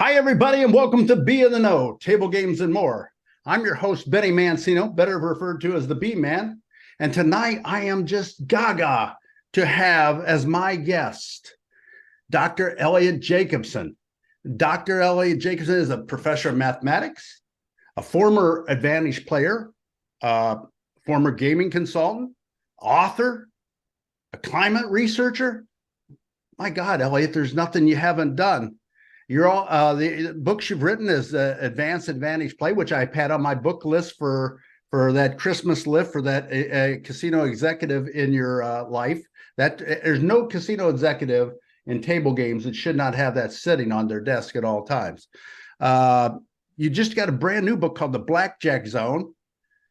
Hi, everybody, and welcome to Be in the Know, Table Games and More. I'm your host, Benny Mancino, better referred to as the B-Man. And tonight I am just gaga to have as my guest, Dr. Eliot Jacobson. Dr. Eliot Jacobson is a professor of mathematics, a former Advantage player, former gaming consultant, author, a climate researcher. My God, Eliot, there's nothing you haven't done. You're all the books you've written is Advanced Advantage Play, which I've had on my book list for that Christmas lift for that casino executive in your life. That there's no casino executive in table games that should not have that sitting on their desk at all times. You just got a brand new book called The Blackjack Zone,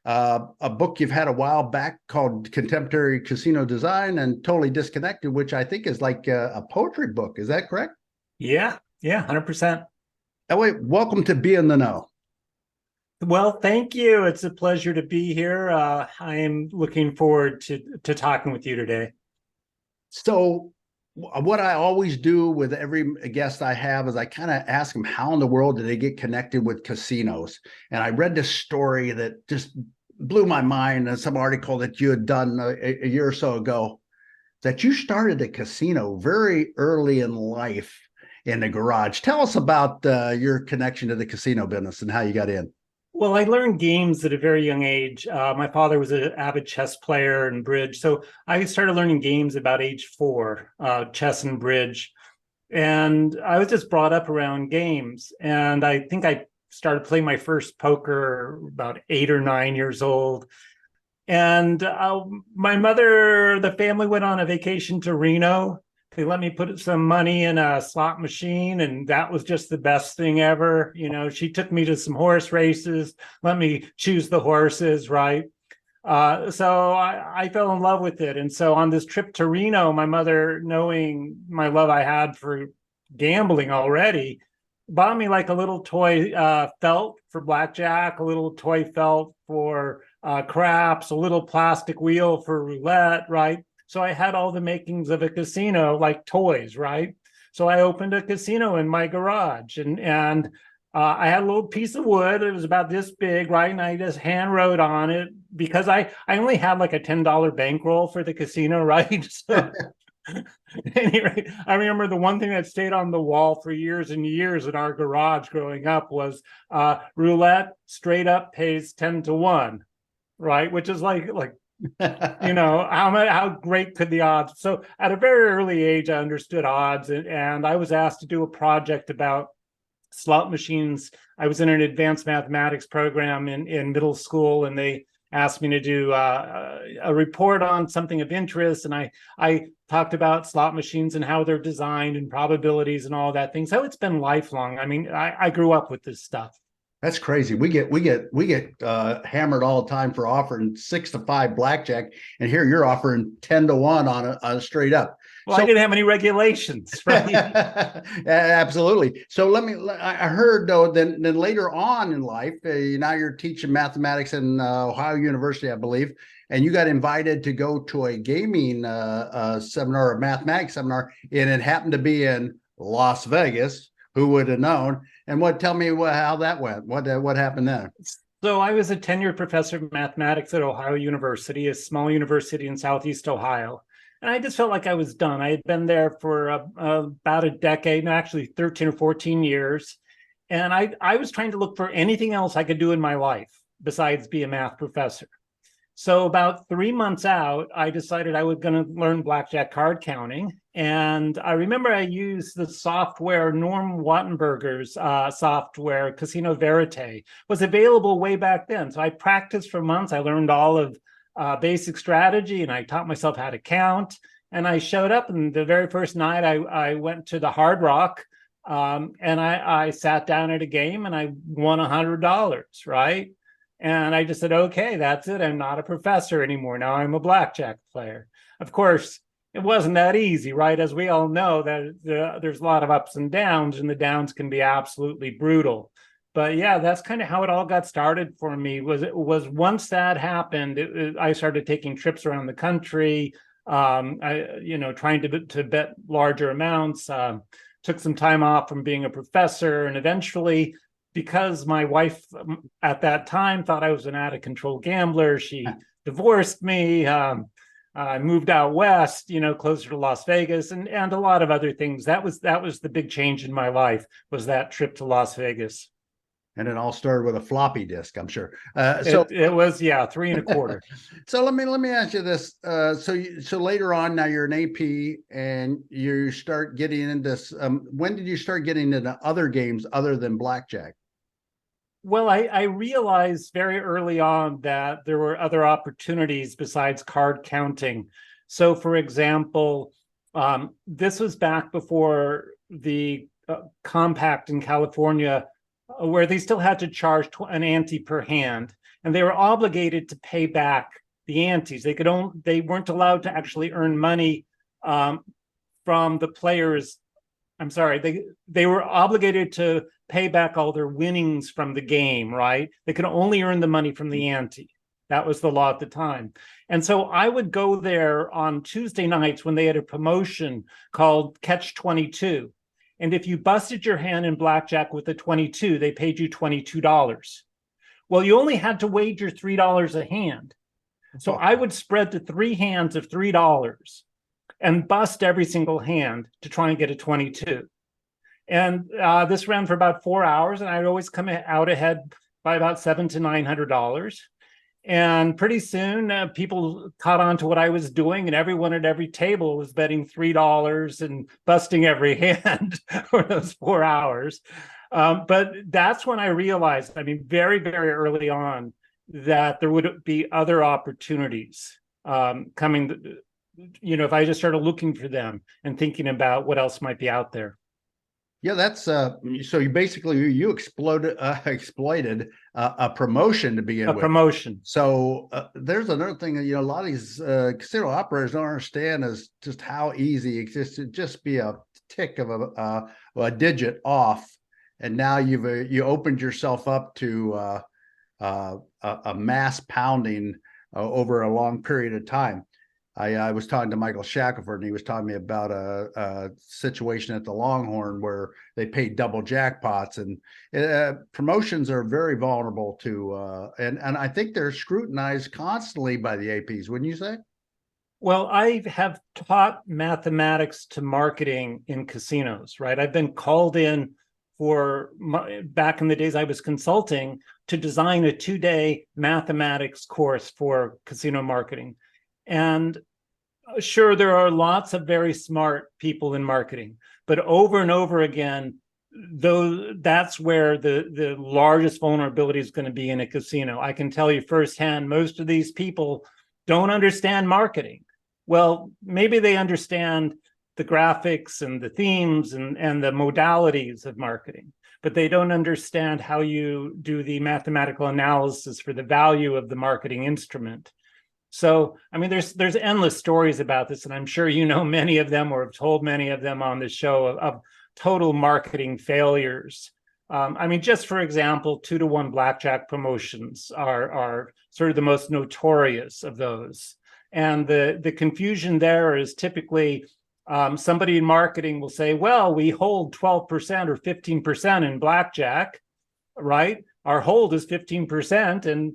a book you've had a while back called Contemporary Casino Design and Totally Disconnected, which I think is like a poetry book. Is that correct? Yeah, 100%. Elliot, welcome to Be in the Know. Well, thank you. It's a pleasure to be here. I am looking forward to talking with you today. So what I always do with every guest I have is I kind of ask them how in the world did they get connected with casinos? And I read this story that just blew my mind in some article that you had done a year or so ago, that you started a casino very early in life in the garage. Tell us about your connection to the casino business and how you got in. Well, I learned games at a very young age. My father was an avid chess player and bridge. So I started learning games about age 4, chess and bridge. And I was just brought up around games. And I think I started playing my first poker about 8 or 9 years old. And my mother, the family went on a vacation to Reno. They let me put some money in a slot machine, and that was just the best thing ever. You know, she took me to some horse races, let me choose the horses, right? So I fell in love with it. And so on this trip to Reno, my mother, knowing my love I had for gambling already, bought me like a little toy felt for blackjack, a little toy felt for craps, a little plastic wheel for roulette, right? So I had all the makings of a casino, like toys, right? So I opened a casino in my garage, and I had a little piece of wood. It was about this big, right? And I just hand wrote on it because I only had like a $10 bankroll for the casino, right? So anyway, I remember the one thing that stayed on the wall for years and years in our garage growing up was roulette straight up pays 10 to 1, right? Which is like you know, how great could the odds? So at a very early age, I understood odds, and I was asked to do a project about slot machines. I was in an advanced mathematics program in middle school, and they asked me to do a report on something of interest, and I talked about slot machines and how they're designed and probabilities and all that thing. So it's been lifelong. I mean, I grew up with this stuff. That's crazy. We get hammered all the time for offering 6 to 5 blackjack, and here you're offering 10 to 1 on a straight up. Well, so, I didn't have any regulations, right? Absolutely. So I heard though, then later on in life, now you're teaching mathematics in Ohio University, I believe, and you got invited to go to a gaming seminar, a mathematics seminar, and it happened to be in Las Vegas. Who would have known? And tell me how that went. What happened there? So I was a tenured professor of mathematics at Ohio University, a small university in Southeast Ohio. And I just felt like I was done. I had been there for about a decade, actually 13 or 14 years. And I was trying to look for anything else I could do in my life besides be a math professor. So about 3 months out, I decided I was going to learn blackjack card counting. And I remember I used the software, Norm Wattenberger's software, Casino Verite, was available way back then. So I practiced for months. I learned all of basic strategy, and I taught myself how to count. And I showed up, and the very first night I went to the Hard Rock, and I sat down at a game, and I won $100, right? And I just said, okay, that's it. I'm not a professor anymore. Now I'm a blackjack player. Of course, it wasn't that easy, right? As we all know, that there's a lot of ups and downs, and the downs can be absolutely brutal. But yeah, that's kind of how it all got started for me. Was once that happened, I started taking trips around the country, trying to bet larger amounts. took some time off from being a professor, and eventually, because my wife at that time thought I was an out of control gambler, she divorced me. I moved out west, closer to Las Vegas, and a lot of other things. That was the big change in my life, was that trip to Las Vegas. And it all started with a floppy disk, I'm sure. It was 3.25. So let me ask you this. So later on, now you're an AP and you start getting into when did you start getting into other games other than blackjack? Well, I realized very early on that there were other opportunities besides card counting. So, for example, this was back before the compact in California, where they still had to charge an ante per hand, and they were obligated to pay back the antes. They weren't allowed to actually earn money from the players. I'm sorry, they were obligated to pay back all their winnings from the game, right? They could only earn the money from the ante. That was the law at the time. And so I would go there on Tuesday nights when they had a promotion called Catch 22. And if you busted your hand in blackjack with a 22, they paid you $22. Well, you only had to wager $3 a hand. So I would spread the 3 hands of $3 and bust every single hand to try and get a 22. And this ran for about 4 hours, and I'd always come out ahead by about $700 to $900. And pretty soon, people caught on to what I was doing, and everyone at every table was betting $3 and busting every hand for those 4 hours. But that's when I realized, very, very early on, that there would be other opportunities coming. If I just started looking for them and thinking about what else might be out there. Yeah, that's so you basically exploited a promotion to begin with. A promotion. So there's another thing that a lot of these casino operators don't understand is just how easy it is to just be a tick of a digit off, and now you opened yourself up to a mass pounding over a long period of time. I was talking to Michael Shackelford, and he was telling me about a situation at the Longhorn where they paid double jackpots, and promotions are very vulnerable to, and I think they're scrutinized constantly by the APs, wouldn't you say? Well, I have taught mathematics to marketing in casinos, right? I've been called in back in the days I was consulting, to design a 2-day mathematics course for casino marketing. And sure, there are lots of very smart people in marketing, but over and over again, that's where the largest vulnerability is going to be in a casino. I can tell you firsthand, most of these people don't understand marketing. Well, maybe they understand the graphics and the themes and the modalities of marketing, but they don't understand how you do the mathematical analysis for the value of the marketing instrument. So, there's endless stories about this, and I'm sure many of them, or have told many of them on the show, of total marketing failures. Just for example, 2-to-1 blackjack promotions are sort of the most notorious of those. And the confusion there is typically somebody in marketing will say, well, we hold 12% or 15% in blackjack, right? Our hold is 15%, and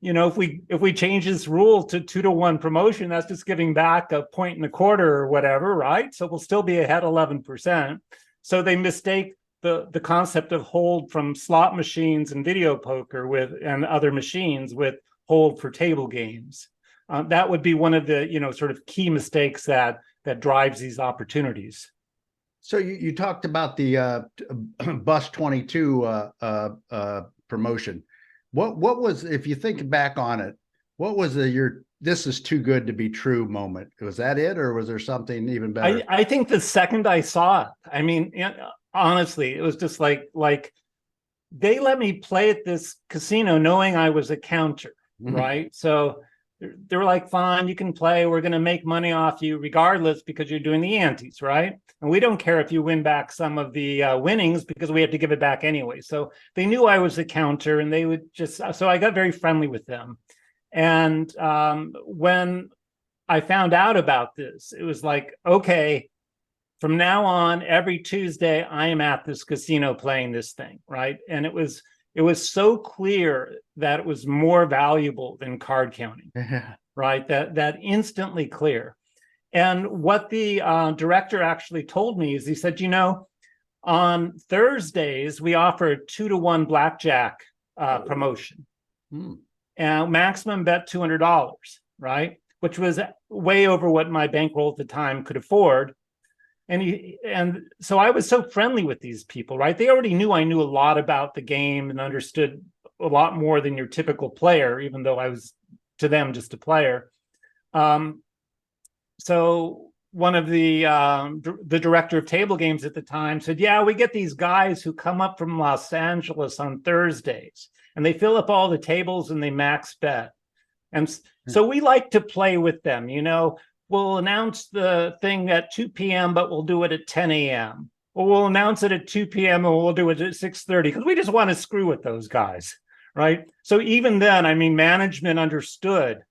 if we change this rule to 2-to-1 promotion, that's just giving back 1.25 or whatever, right? So we'll still be ahead 11%. So they mistake the concept of hold from slot machines and video poker and other machines with hold for table games. That would be one of the sort of key mistakes that drives these opportunities. So you talked about the Bus 22 promotion. What was, if you think back on it, what was this is too good to be true moment? Was that it, or was there something even better? I think the second I saw it, honestly, it was just like they let me play at this casino knowing I was a counter, right? So they were like, fine, you can play. We're going to make money off you regardless because you're doing the antes, right? And we don't care if you win back some of the winnings because we have to give it back anyway. So they knew I was a counter, and they would so I got very friendly with them. And when I found out about this, it was like, okay, from now on, every Tuesday, I am at this casino playing this thing, right? And it was so clear that it was more valuable than card counting, right? That instantly clear. And what the director actually told me is he said, on Thursdays, we offer a 2-to-1 blackjack promotion. And maximum bet $200, right? Which was way over what my bankroll at the time could afford. And so I was so friendly with these people, right? They already knew I knew a lot about the game and understood a lot more than your typical player, even though I was to them just a player. So one of the director of table games at the time said, yeah, we get these guys who come up from Los Angeles on Thursdays and they fill up all the tables and they max bet. And so we like to play with them, we'll announce the thing at 2 p.m., but we'll do it at 10 a.m. Or we'll announce it at 2 p.m. and we'll do it at 6:30 because we just want to screw with those guys, right? So even then, management understood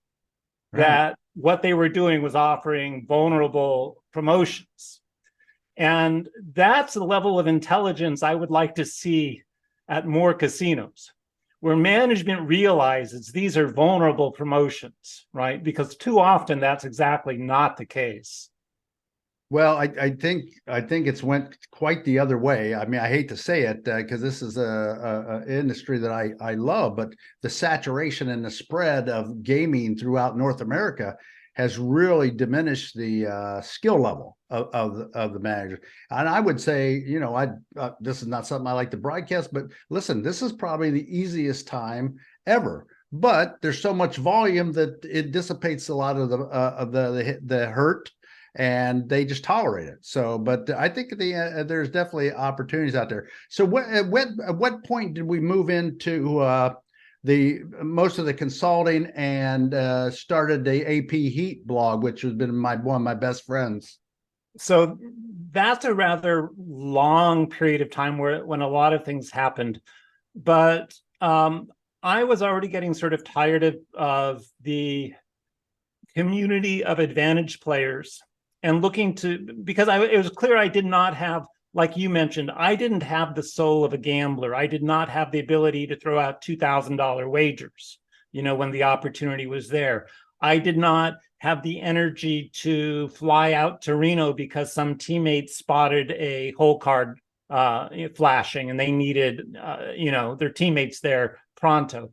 that what they were doing was offering vulnerable promotions. And that's the level of intelligence I would like to see at more casinos, where management realizes these are vulnerable promotions, right? Because too often that's exactly not the case. Well, I think it's went quite the other way. I mean, I hate to say it because this is a industry that I love, but the saturation and the spread of gaming throughout North America has really diminished the skill level of the manager. And I would say, this is not something I like to broadcast, but listen, this is probably the easiest time ever. But there's so much volume that it dissipates a lot of the hurt, and they just tolerate it. So, but I think there's definitely opportunities out there. So, at what point did we move into the most of the consulting and started the AP Heat blog, which has been one of my best friends? So that's a rather long period of time when a lot of things happened, but I was already getting sort of tired of the community of advantage players and looking because it was clear I did not have, like you mentioned, I didn't have the soul of a gambler. I did not have the ability to throw out $2,000 wagers, when the opportunity was there. I did not have the energy to fly out to Reno because some teammates spotted a hole card flashing and they needed, their teammates there pronto.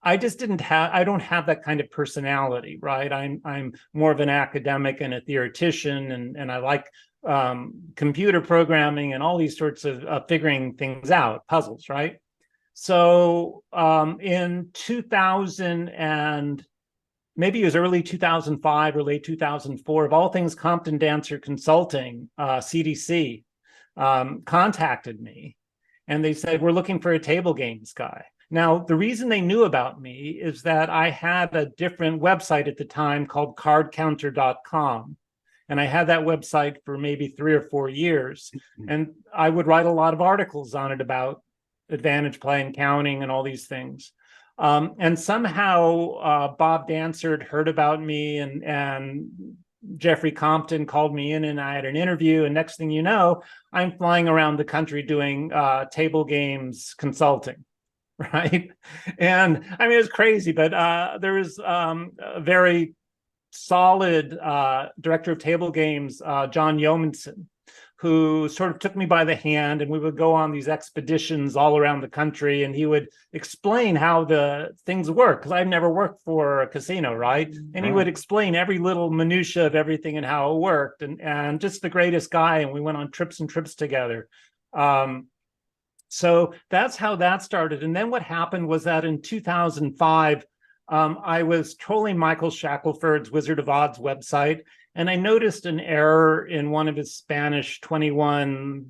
I don't have that kind of personality, right? I'm more of an academic and a theoretician, and I like computer programming and all these sorts of figuring things out, puzzles, right? So in 2000 and maybe it was early 2005 or late 2004, of all things, Compton Dancer Consulting, CDC, contacted me, and they said, we're looking for a table games guy. Now, the reason they knew about me is that I had a different website at the time called cardcounter.com. And I had that website for maybe 3 or 4 years. And I would write a lot of articles on it about advantage play and counting and all these things. And somehow Bob Dansard heard about me, and Jeffrey Compton called me in, and I had an interview. And next thing you know, I'm flying around the country doing table games consulting. Right. And I mean, it's crazy, but there was a very solid director of table games, John Yeomanson, who sort of took me by the hand, and we would go on these expeditions all around the country, and he would explain how the things work, because I've never worked for a casino, right? And he would explain every little minutia of everything and how it worked, and just the greatest guy. And we went on trips and trips together. So that's how that started. And then what happened was that in 2005, I was trolling Michael Shackelford's Wizard of Odds website, and I noticed an error in one of his Spanish 21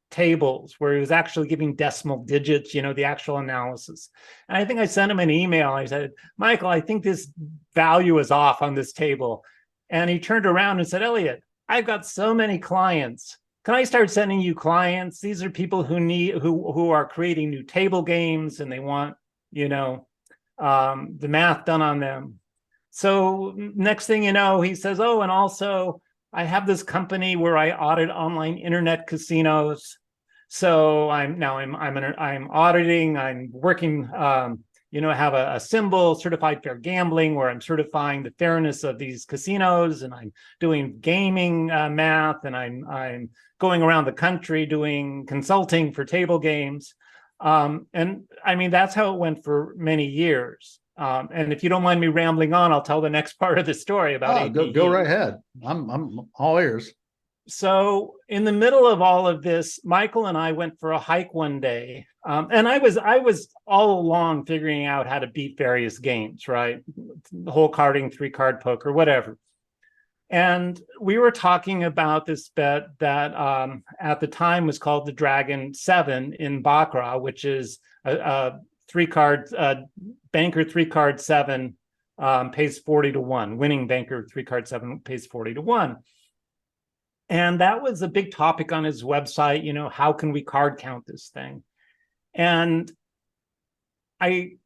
tables where he was actually giving decimal digits, the actual analysis. And I think I sent him an email. I said, Michael, I think this value is off on this table. And he turned around and said, Elliot, I've got so many clients. Can I start sending you clients? These are people who are creating new table games, and they want, the math done on them. So next thing you know, he says, oh, and also I have this company where I audit online internet casinos. So I'm auditing. I'm working. I have a symbol, certified fair gambling, where I'm certifying the fairness of these casinos, and I'm doing gaming math, and I'm going around the country doing consulting for table games. And I mean, that's how it went for many years. And if you don't mind me rambling on, I'll tell the next part of the story about APE. Go right ahead. I'm all ears. So in the middle of all of this, Michael and I went for a hike one day. And I was all along figuring out how to beat various games, right? The whole carding, 3-card poker, whatever. And we were talking about this bet that at the time was called the Dragon 7 in Baccarat, which is a 3-card banker 3-card 7 pays 40 to 1. Winning banker 3-card 7 pays 40 to 1. And that was a big topic on his website. How can we card count this thing? And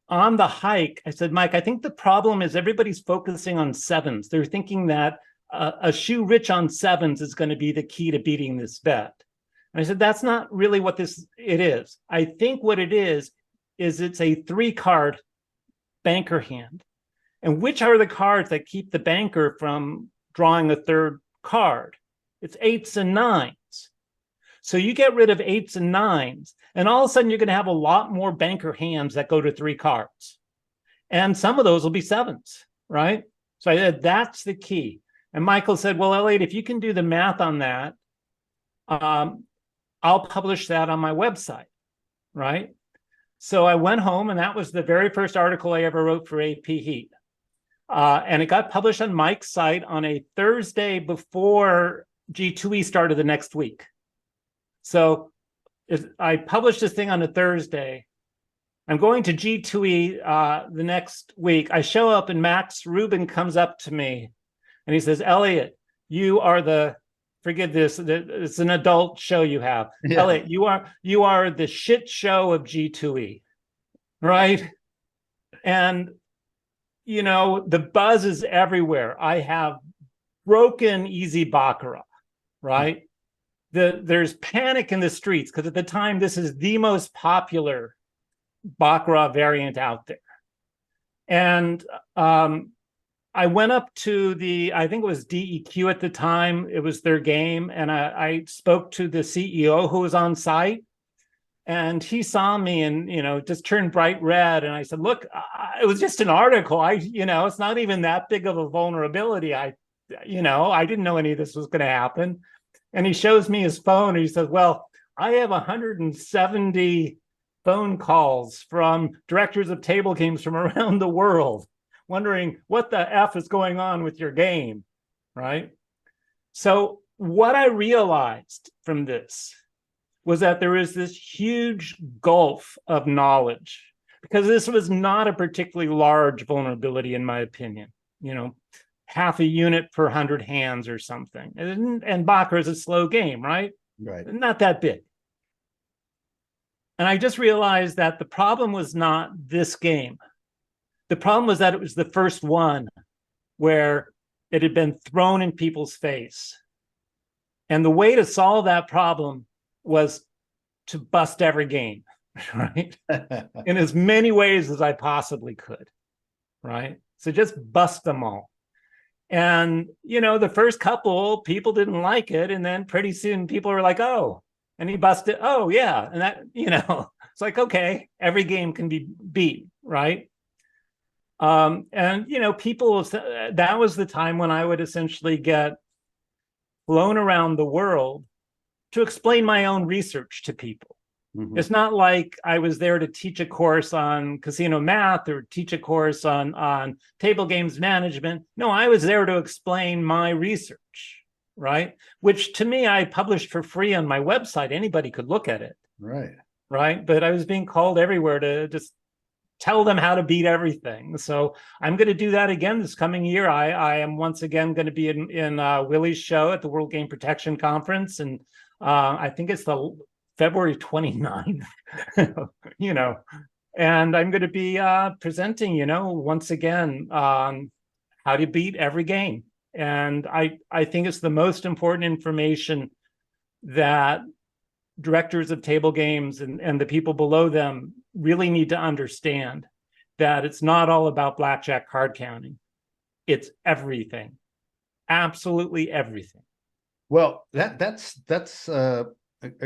on the hike, I said, Mike, I think the problem is everybody's focusing on sevens. They're thinking that a shoe rich on sevens is going to be the key to beating this bet. And I said, that's not really what it is. I think what it is it's a 3-card banker hand. And which are the cards that keep the banker from drawing a 3rd card? It's 8s and 9s. So you get rid of 8s and 9s, and all of a sudden you're going to have a lot more banker hands that go to 3 cards. And some of those will be 7s, right? So I said, that's the key. And Michael said, well, Elliot, if you can do the math on that, I'll publish that on my website, right? So I went home, and that was the very first article I ever wrote for AP Heat. And it got published on Mike's site on a Thursday before G2E started the next week. So I published this thing on a Thursday. I'm going to G2E the next week. I show up, and Max Rubin comes up to me, and he says, Elliot, you are forgive this, it's an adult show you have. Yeah. Elliot, you are the shit show of G2E, right? And, the buzz is everywhere. I have broken easy baccarat, right? There's panic in the streets because at the time, this is the most popular baccarat variant out there. And I went up to I think it was DEQ at the time. It was their game. And I spoke to the CEO who was on site. And he saw me and, just turned bright red. And I said, look, it was just an article. It's not even that big of a vulnerability. I didn't know any of this was going to happen. And he shows me his phone and he says, well, I have 170 phone calls from directors of table games from around the world wondering what the F is going on with your game, right? So what I realized from this was that there is this huge gulf of knowledge, because this was not a particularly large vulnerability, in my opinion, half a unit per 100 hands or something. And Baccarat is a slow game, right? Right. Not that big. And I just realized that the problem was not this game. The problem was that it was the first one where it had been thrown in people's face. And the way to solve that problem was to bust every game, right? In as many ways as I possibly could, right? So just bust them all. And, the first couple, people didn't like it. And then pretty soon people were like, oh, and he busted, oh, yeah. And that, it's like, okay, every game can be beat, right? And, people, that was the time when I would essentially get flown around the world to explain my own research to people. Mm-hmm. It's not like I was there to teach a course on casino math or teach a course on table games management. No, I was there to explain my research, right? Which to me, I published for free on my website. Anybody could look at it. Right. Right. But I was being called everywhere to just tell them how to beat everything. So I'm going to do that again this coming year. I am once again going to be in Willie's show at the World Game Protection Conference. And I think it's the February 29th, and I'm going to be presenting, once again, how to beat every game. And I think it's the most important information that directors of table games and the people below them really need to understand, that it's not all about blackjack card counting. It's everything, absolutely everything. Well, that's a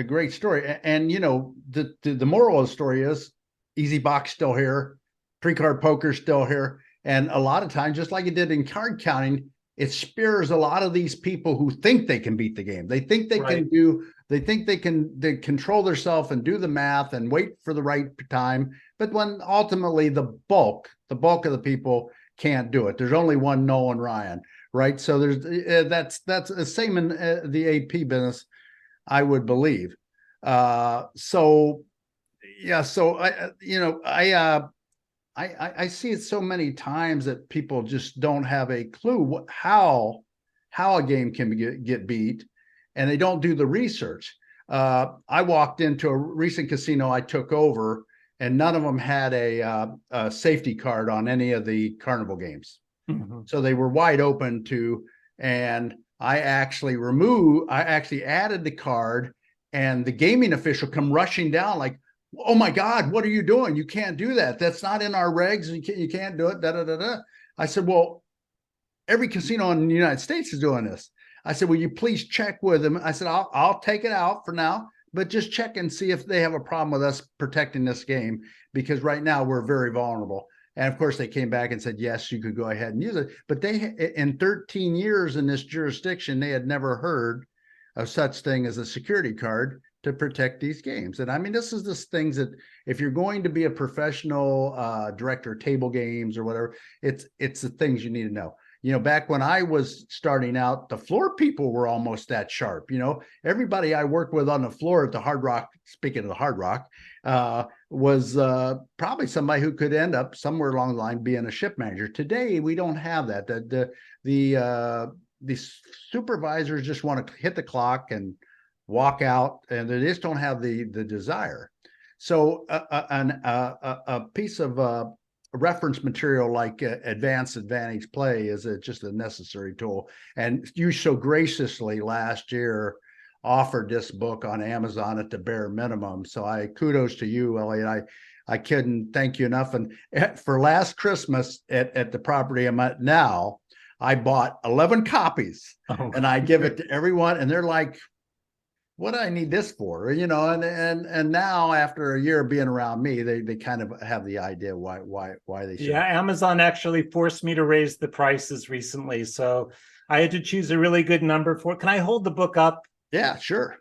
great story. And you know, the moral of the story is easy box still here, pre-card poker still here. And a lot of times, just like it did in card counting, it spares a lot of these people who think they can beat the game. They think they can do, they think they control themselves and do the math and wait for the right time. But when ultimately the bulk of the people can't do it. There's only one Nolan Ryan, right? So there's that's the same in the AP business, I would believe. So yeah, so I see it so many times that people just don't have a clue how a game can get beat, and they don't do the research. I walked into a recent casino I took over, and none of them had a safety card on any of the carnival games. Mm-hmm. So they were wide open to, and I actually added the card, and the gaming official come rushing down like, oh my God, what are you doing? You can't do that. That's not in our regs. You can't do it. Da, da, da, da. I said, well, every casino in the United States is doing this. I said, will you please check with them? I said, I'll take it out for now, but just check and see if they have a problem with us protecting this game, because right now we're very vulnerable. And of course, they came back and said, yes, you could go ahead and use it. But they, in 13 years in this jurisdiction, they had never heard of such thing as a security card to protect these games. And I mean, this is the things that if you're going to be a professional director of table games or whatever, it's the things you need to know. You know, back when I was starting out, the floor people were almost that sharp. You know, everybody I worked with on the floor at the Hard Rock, speaking of the Hard Rock, was probably somebody who could end up somewhere along the line being a ship manager. Today, we don't have that. The supervisors just want to hit the clock and walk out, and they just don't have the desire. So a piece of reference material like Advanced Advantage Play is just a necessary tool. And you so graciously last year offered this book on Amazon at the bare minimum. So I kudos to you, Elliot. I couldn't thank you enough. And for last Christmas at the property I'm at now, I bought 11 copies and I give it to everyone, and they're like, what do I need this for? You know, and now after a year of being around me, they kind of have the idea why they should. Yeah, Amazon actually forced me to raise the prices recently, so I had to choose a really good number for it. Can I hold the book up? Yeah, sure.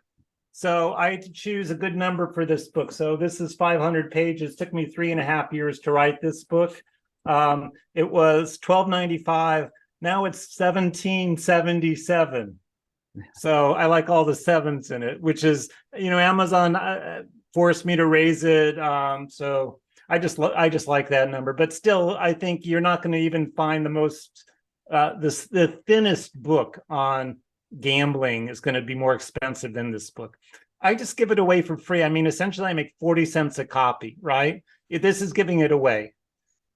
So I had to choose a good number for this book. So this is 500 pages. It took me 3.5 years to write this book. It was $12.95. Now it's $17.77. So I like all the sevens in it, which is, you know, Amazon forced me to raise it. So I just like that number. But still, I think you're not going to even find the most the thinnest book on gambling is going to be more expensive than this book. I just give it away for free. I mean, essentially, I make 40 cents a copy, right? This is giving it away.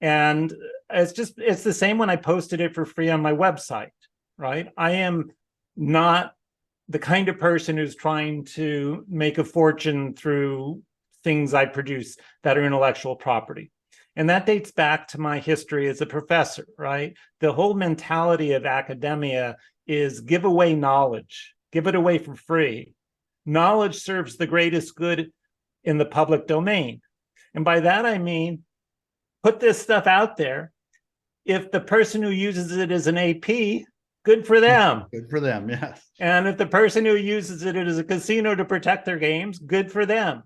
And it's the same when I posted it for free on my website, right? I am not the kind of person who's trying to make a fortune through things I produce that are intellectual property. And that dates back to my history as a professor, right? The whole mentality of academia is give away knowledge, give it away for free. Knowledge serves the greatest good in the public domain. And by that, I mean, put this stuff out there. If the person who uses it as an AP, good for them. Good for them, yes. And if the person who uses it as a casino to protect their games, good for them.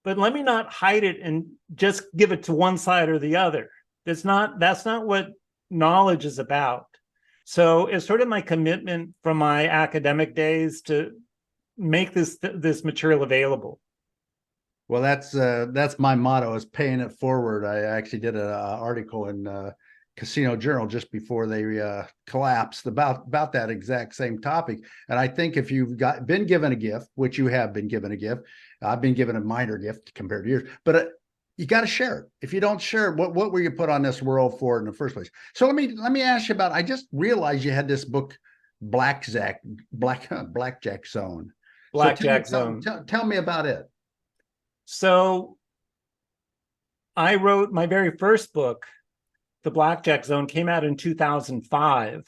But let me not hide it and just give it to one side or the other. That's not what knowledge is about. So it's sort of my commitment from my academic days to make this material available. Well, that's my motto, is paying it forward. I actually did an article in Casino Journal just before they collapsed about that exact same topic. And I think if you've been given a gift, which you have been given a gift, I've been given a minor gift compared to yours, but you got to share it. If you don't share it, what were you put on this world for in the first place? So let me ask you about. I just realized you had this book, Blackjack Zone. So Blackjack Zone. tell me about it. So I wrote my very first book, The Blackjack Zone, came out in 2005.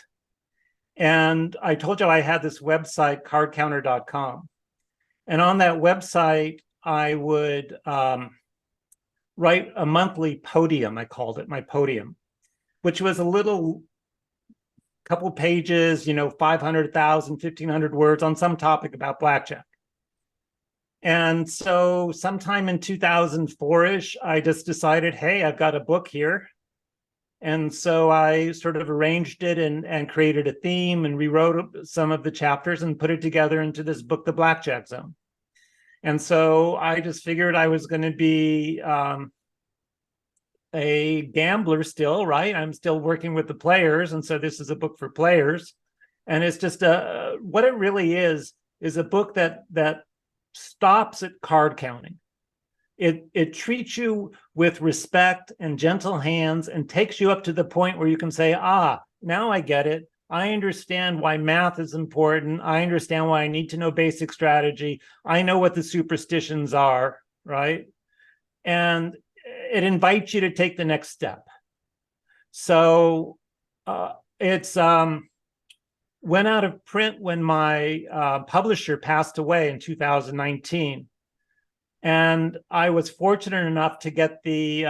And I told you I had this website, cardcounter.com. And on that website, I would write a monthly podium. I called it my podium, which was a little couple pages, 500,000, 1,500 words on some topic about blackjack. And so sometime in 2004-ish, I just decided, hey, I've got a book here. And so I sort of arranged it and created a theme and rewrote some of the chapters and put it together into this book, The Blackjack Zone. And so I just figured I was going to be a gambler still, right? I'm still working with the players. And so this is a book for players. And it's just what it really is a book that stops at card counting. It treats you with respect and gentle hands and takes you up to the point where you can say, now I get it. I understand why math is important. I understand why I need to know basic strategy. I know what the superstitions are, right? And it invites you to take the next step. So it's went out of print when my publisher passed away in 2019. And I was fortunate enough to get the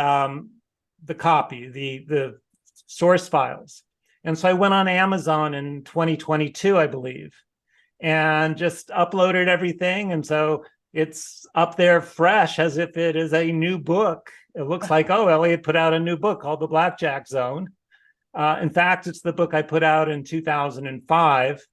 copy, the source files. And so I went on Amazon in 2022, I believe, and just uploaded everything. And so it's up there fresh as if it is a new book. It looks like, oh, Eliot put out a new book called The Blackjack Zone. In fact, it's the book I put out in 2005.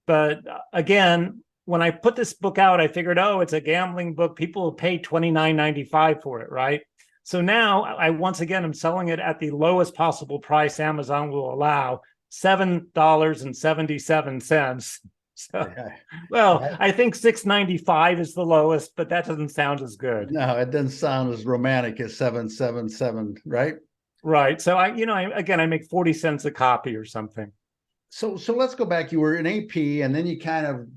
But again, when I put this book out, I figured, it's a gambling book. People will pay $29.95 for it, right? So now I once again am selling it at the lowest possible price Amazon will allow, $7.77. So, Okay. I think $6.95 is the lowest, but that doesn't sound as good. No, it doesn't sound as romantic as 777, right? Right. So I make 40 cents a copy or something. So let's go back. You were in AP, and then you kind of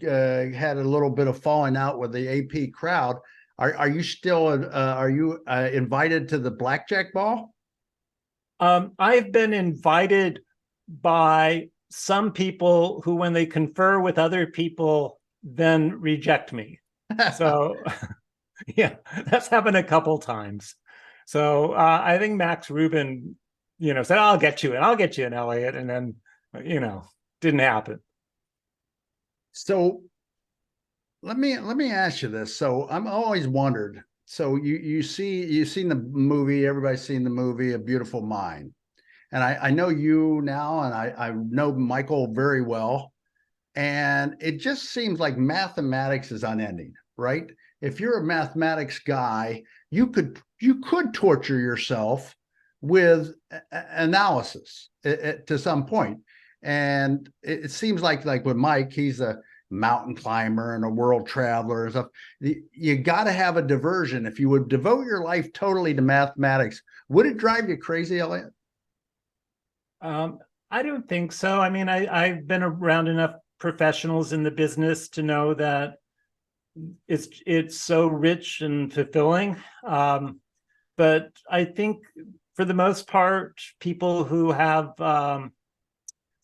had a little bit of falling out with the AP crowd. Are you still invited to the blackjack ball? I've been invited by some people who, when they confer with other people, then reject me. So yeah, that's happened a couple times. So I think Max Rubin, said, I'll get you an Eliot, and then didn't happen. So let me ask you this. So I'm always wondered. So you've seen the movie, everybody's seen the movie, A Beautiful Mind. And I know you now, and I know Michael very well. And it just seems like mathematics is unending, right? If you're a mathematics guy, you could torture yourself with analysis to some point. And it seems like with Mike, he's a mountain climber and a world traveler and stuff. You got to have a diversion. If you would devote your life totally to mathematics, would it drive you crazy, Eliot? I don't think so. I mean, I've been around enough professionals in the business to know that it's so rich and fulfilling. But I think for the most part, people who have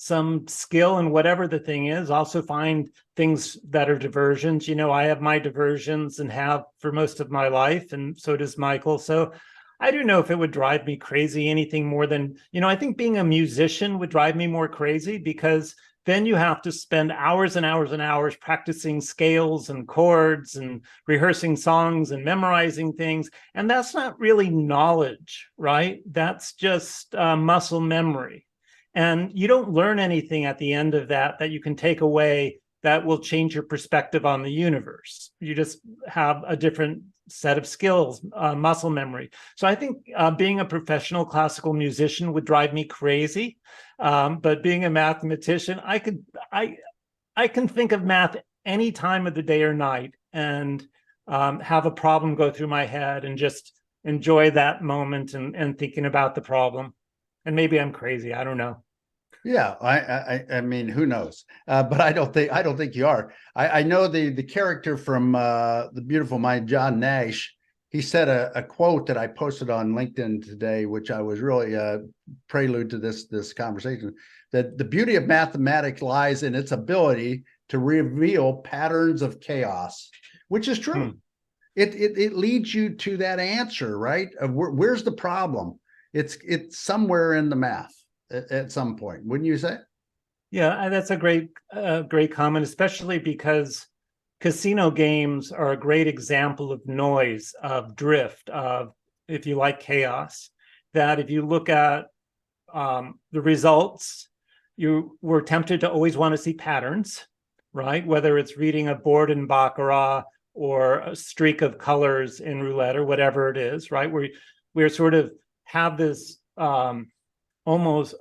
some skill in whatever the thing is also find things that are diversions. I have my diversions and have for most of my life, and so does Michael. So I don't know if it would drive me crazy anything more than, I think being a musician would drive me more crazy, because then you have to spend hours and hours and hours practicing scales and chords and rehearsing songs and memorizing things. And that's not really knowledge, right? That's just muscle memory. And you don't learn anything at the end of that you can take away that will change your perspective on the universe. You just have a different set of skills, muscle memory. So I think being a professional classical musician would drive me crazy. But being a mathematician, I can think of math any time of the day or night and have a problem go through my head and just enjoy that moment and thinking about the problem. And maybe I'm crazy. I don't know. Yeah, I mean, who knows? But I don't think you are. I know the character from The Beautiful Mind, John Nash. He said a quote that I posted on LinkedIn today, which I was really prelude to this conversation. That the beauty of mathematics lies in its ability to reveal patterns of chaos, which is true. It leads you to that answer, right? Of where's the problem? It's somewhere in the math at some point, wouldn't you say? Yeah, that's a great comment, especially because casino games are a great example of noise, of drift, of, if you like, chaos. That if you look at the results, you were tempted to always want to see patterns, right? Whether it's reading a board in Baccarat or a streak of colors in roulette or whatever it is, right? We're sort of have this almost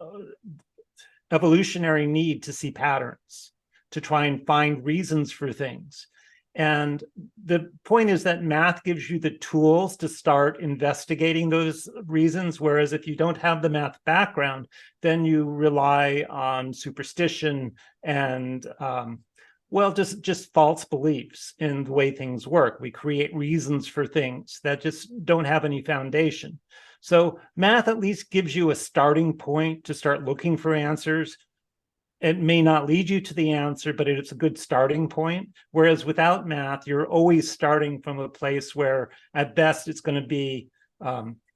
evolutionary need to see patterns, to try and find reasons for things. And the point is that math gives you the tools to start investigating those reasons, whereas if you don't have the math background, then you rely on superstition and well, just false beliefs in the way things work. We create reasons for things that just don't have any foundation. So math at least gives you a starting point to start looking for answers. It may not lead you to the answer, but it's a good starting point. Whereas without math, you're always starting from a place where at best it's going to be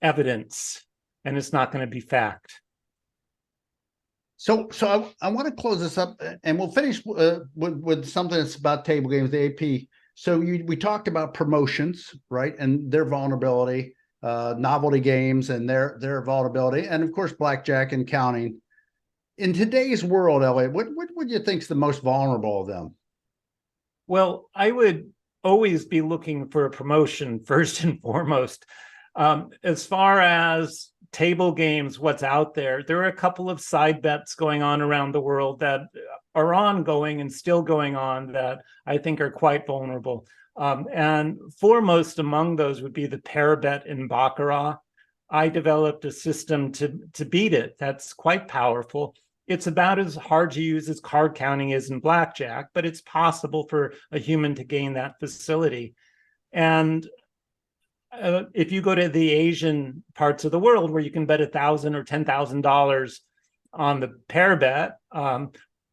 evidence and it's not going to be fact. So I want to close this up, and we'll finish with something that's about table games, the AP. So we talked about promotions, right, and their vulnerability, novelty games and their vulnerability, and of course blackjack and counting. In today's world, Elliot, what would you think is the most vulnerable of them? Well, I would always be looking for a promotion first and foremost. As far as table games, what's out there, there are a couple of side bets going on around the world that are ongoing and still going on that I think are quite vulnerable. And foremost among those would be the pair bet in Baccarat. I developed a system to beat it that's quite powerful. It's about as hard to use as card counting is in blackjack, but it's possible for a human to gain that facility. And if you go to the Asian parts of the world where you can bet $1,000 or $10,000 on the pair bet,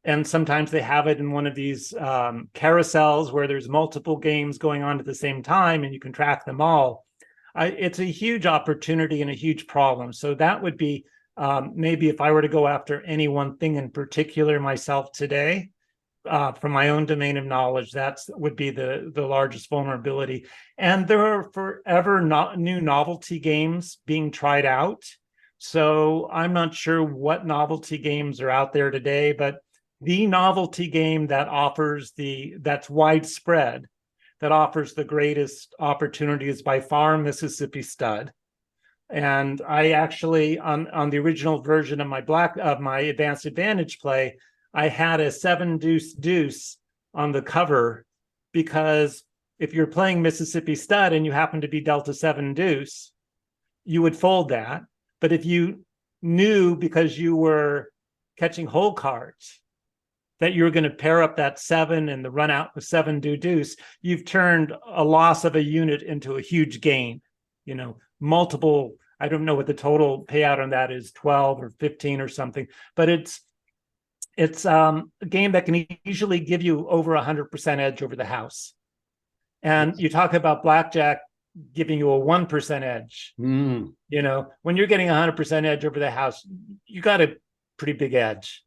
and sometimes they have it in one of these carousels where there's multiple games going on at the same time and you can track them all. It's a huge opportunity and a huge problem. So that would be maybe if I were to go after any one thing in particular myself today, from my own domain of knowledge, that would be the largest vulnerability. And there are forever new novelty games being tried out. So I'm not sure what novelty games are out there today, but the novelty game that offers that's widespread, that offers the greatest opportunity is by far Mississippi Stud. And I actually, on the original version of my Advanced Advantage play, I had a 7-deuce on the cover, because if you're playing Mississippi Stud and you happen to be dealt a 7-deuce, you would fold that. But if you knew, because you were catching whole cards, that you're going to pair up that 7 and the run out with 7-deuce, you've turned a loss of a unit into a huge gain. Multiple, I don't know what the total payout on that is, 12 or 15 or something, but it's a game that can usually give you over 100% edge over the house. And you talk about blackjack giving you a 1% edge. When you're getting 100% edge over the house, you got a pretty big edge.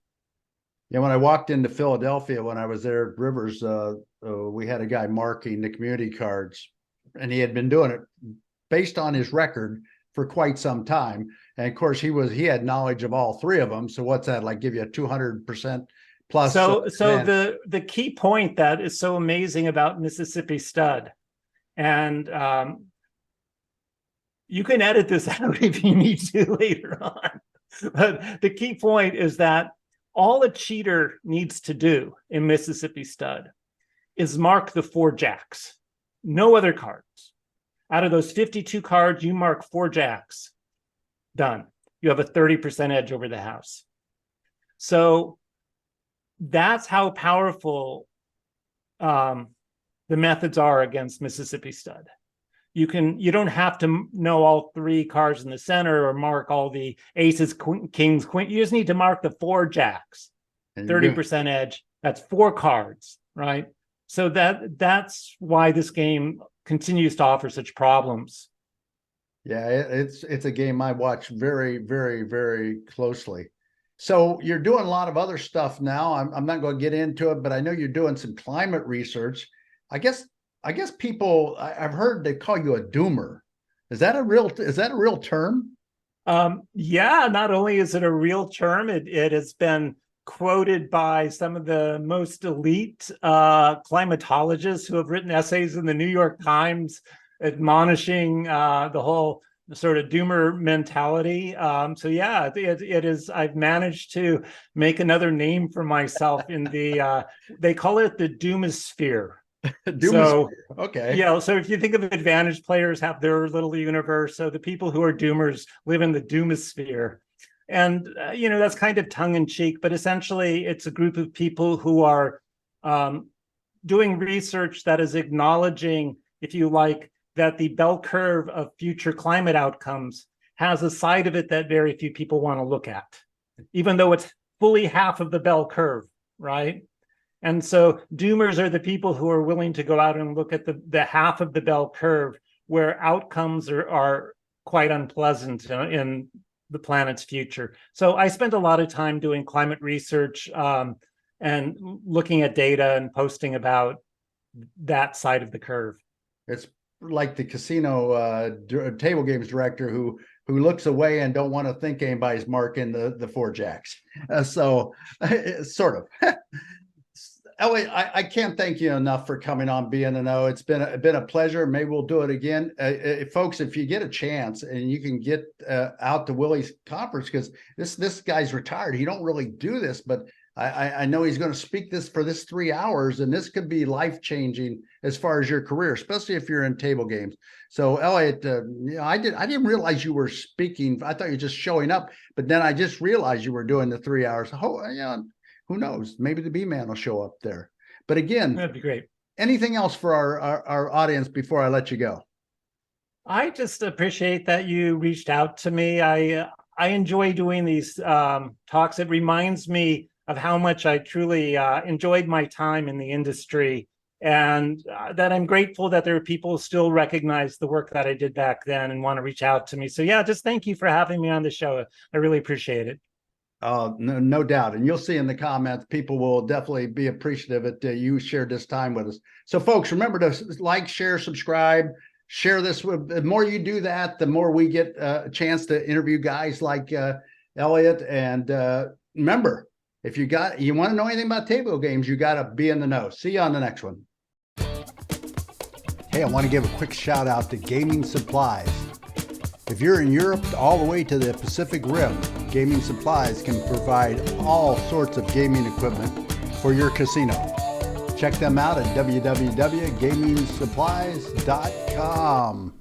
Yeah, when I walked into Philadelphia, when I was there at Rivers, we had a guy marking the community cards, and he had been doing it based on his record for quite some time. And of course, he had knowledge of all three of them. So what's that, like, give you a 200% plus? So the key point that is so amazing about Mississippi Stud, and you can edit this out if you need to later on, but the key point is that all a cheater needs to do in Mississippi Stud is mark the 4 jacks, no other cards. Out of those 52 cards, you mark 4 jacks. Done. You have a 30% edge over the house. So that's how powerful the methods are against Mississippi Stud. You don't have to know all 3 cards in the center or mark all the aces, kings, queen. You just need to mark the 4 jacks, 30% edge. That's 4 cards, right? So that's why this game continues to offer such problems. Yeah, it's a game I watch very, very, very closely. So you're doing a lot of other stuff now. I'm not going to get into it, but I know you're doing some climate research. I guess people, I've heard they call you a doomer. Is that a real term? Yeah, not only is it a real term, it has been quoted by some of the most elite climatologists who have written essays in the New York Times admonishing the whole sort of doomer mentality. So yeah, it is. I've managed to make another name for myself in the. They call it the doomosphere. So okay, yeah. So if you think of advantage players have their little universe, so the people who are doomers live in the doomosphere, and that's kind of tongue in cheek, but essentially it's a group of people who are doing research that is acknowledging, if you like, that the bell curve of future climate outcomes has a side of it that very few people want to look at, even though it's fully half of the bell curve, right? And so doomers are the people who are willing to go out and look at the half of the bell curve where outcomes are quite unpleasant in the planet's future. So I spent a lot of time doing climate research and looking at data and posting about that side of the curve. It's like the casino table games director who looks away and don't want to think anybody's marking the 4 jacks. So sort of. Elliot, I can't thank you enough for coming on B&O. It's been a pleasure. Maybe we'll do it again. Folks, if you get a chance and you can get out to Willie's conference, because this guy's retired. He don't really do this, but I know he's going to speak for this 3 hours, and this could be life-changing as far as your career, especially if you're in table games. So Elliot, I didn't realize you were speaking. I thought you were just showing up, but then I just realized you were doing the 3 hours. Who knows? Maybe the B-Man will show up there. But again, that'd be great. Anything else for our audience before I let you go? I just appreciate that you reached out to me. I enjoy doing these talks. It reminds me of how much I truly enjoyed my time in the industry, and that I'm grateful that there are people who still recognize the work that I did back then and want to reach out to me. So yeah, just thank you for having me on the show. I really appreciate it. No doubt. And you'll see in the comments, people will definitely be appreciative that you shared this time with us. So folks, remember to like, share, subscribe, share this. The more you do that, the more we get a chance to interview guys like Elliot. And remember, if you want to know anything about table games, you got to be in the know. See you on the next one. Hey, I want to give a quick shout out to Gaming Supplies. If you're in Europe all the way to the Pacific Rim, Gaming Supplies can provide all sorts of gaming equipment for your casino. Check them out at www.gamingsupplies.com.